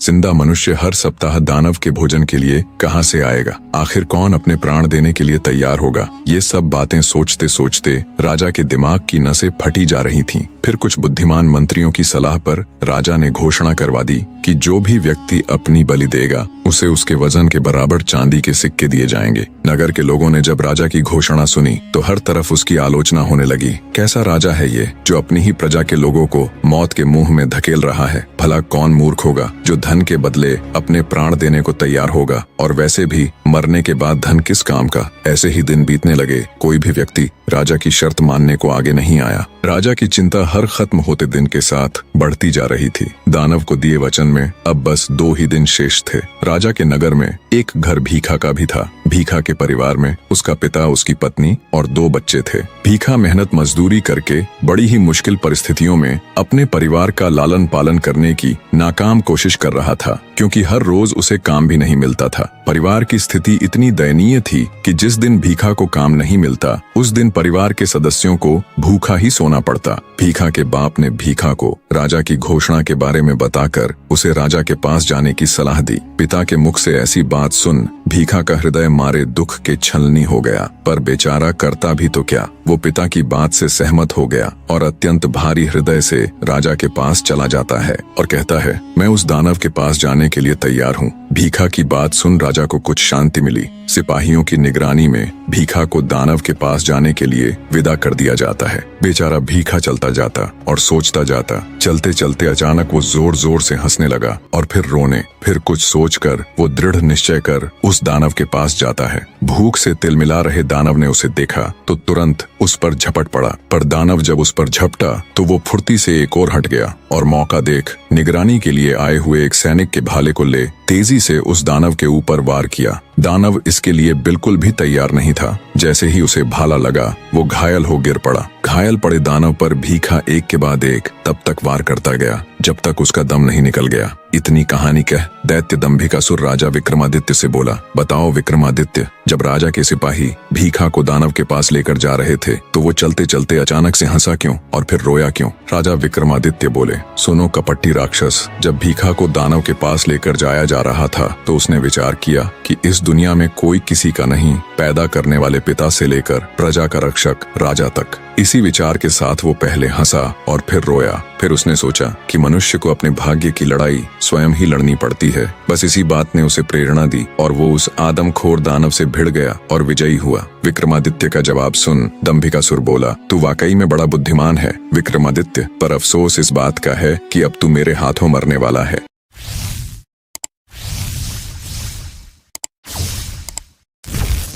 जिंदा मनुष्य हर सप्ताह दानव के भोजन के लिए कहां से आएगा? आखिर कौन अपने प्राण देने के लिए तैयार होगा? ये सब बातें सोचते सोचते राजा के दिमाग की नसें फटी जा रही थीं। फिर कुछ बुद्धिमान मंत्रियों की सलाह पर राजा ने घोषणा करवा दी कि जो भी व्यक्ति अपनी बलि देगा उसे उसके वजन के बराबर चांदी के सिक्के दिए जाएंगे। नगर के लोगों ने जब राजा की घोषणा सुनी तो हर तरफ उसकी आलोचना होने लगी। कैसा राजा है ये जो अपनी ही प्रजा के लोगों को मौत के मुंह में धकेल रहा है? भला कौन मूर्ख होगा जो धन के बदले अपने प्राण देने को तैयार होगा? और वैसे भी मरने के बाद धन किस काम का? ऐसे ही दिन बीतने लगे। कोई भी व्यक्ति राजा की शर्त मानने को आगे नहीं आया। राजा की चिंता हर खत्म होते दिन के साथ बढ़ती जा रही थी। दानव को दिए वचन में अब बस 2 ही दिन शेष थे। राजा के नगर में एक घर भीखा का भी था। भीखा के परिवार में उसका पिता, उसकी पत्नी और 2 बच्चे थे। भीखा मेहनत मजदूरी करके बड़ी ही मुश्किल परिस्थितियों में अपने परिवार का लालन पालन करने की नाकाम कोशिश कर रहा था, क्योंकि हर रोज उसे काम भी नहीं मिलता था। परिवार की स्थिति इतनी दयनीय थी कि जिस दिन भीखा को काम नहीं मिलता उस दिन परिवार के सदस्यों को भूखा ही सोना पड़ता। भीखा के बाप ने भीखा को राजा की घोषणा के बारे में बताकर उसे राजा के पास जाने की सलाह दी। पिता के मुख से ऐसी बात सुन भीखा का हृदय मारे दुख के छलनी हो गया, पर बेचारा करता भी तो क्या। वो पिता की बात से सहमत हो गया और अत्यंत भारी हृदय से राजा के पास चला जाता है और कहता है, मैं उस दानव के पास जाने के लिए तैयार हूँ। भीखा की बात सुन राजा को कुछ शांति मिली। सिपाहियों की निगरानी में भीखा को दानव के पास जाने के लिए विदा कर दिया जाता है। बेचारा भीखा चलता जाता और सोचता जाता। चलते चलते अचानक वो जोर जोर से हंसने लगा और फिर रोने। फिर कुछ सोचकर वो दृढ़ निश्चय कर उस दानव के पास जाता है। भूख से तिलमिला रहे दानव ने उसे देखा तो तुरंत उस पर झपट पड़ा, पर दानव जब उस पर झपटा तो वो फुर्ती से एक और हट गया और मौका देख निगरानी के लिए आए हुए एक सैनिक के भाले को ले तेजी से उस दानव के ऊपर वार किया। दानव इसके लिए बिल्कुल भी तैयार नहीं था। जैसे ही उसे भाला लगा वो घायल हो गिर पड़ा। घायल पड़े दानव पर भीखा एक के बाद एक तब तक वार करता गया जब तक उसका दम नहीं निकल गया। इतनी कहानी कह दैत्य दंभिकासुर राजा विक्रमादित्य से बोला, बताओ विक्रमादित्य, जब राजा के सिपाही भीखा को दानव के पास लेकर जा रहे थे तो वो चलते चलते अचानक से हंसा क्यों और फिर रोया क्यों? राजा विक्रमादित्य बोले, सुनो कपटी राक्षस, जब भीखा को दानव के पास लेकर जाया जा रहा था तो उसने विचार किया कि इस दुनिया में कोई किसी का नहीं, पैदा करने वाले पिता से लेकर प्रजा का रक्षक राजा तक। इसी विचार के साथ वो पहले हंसा और फिर रोया। फिर उसने सोचा कि मनुष्य को अपने भाग्य की लड़ाई स्वयं ही लड़नी पड़ती है। बस इसी बात ने उसे प्रेरणा दी और वो उस आदमखोर दानव से भिड़ गया और विजयी हुआ। विक्रमादित्य का जवाब सुन दंभिकासुर बोला, तू वाकई में बड़ा बुद्धिमान है विक्रमादित्य, पर अफसोस इस बात का है कि अब तू मेरे हाथों मरने वाला है।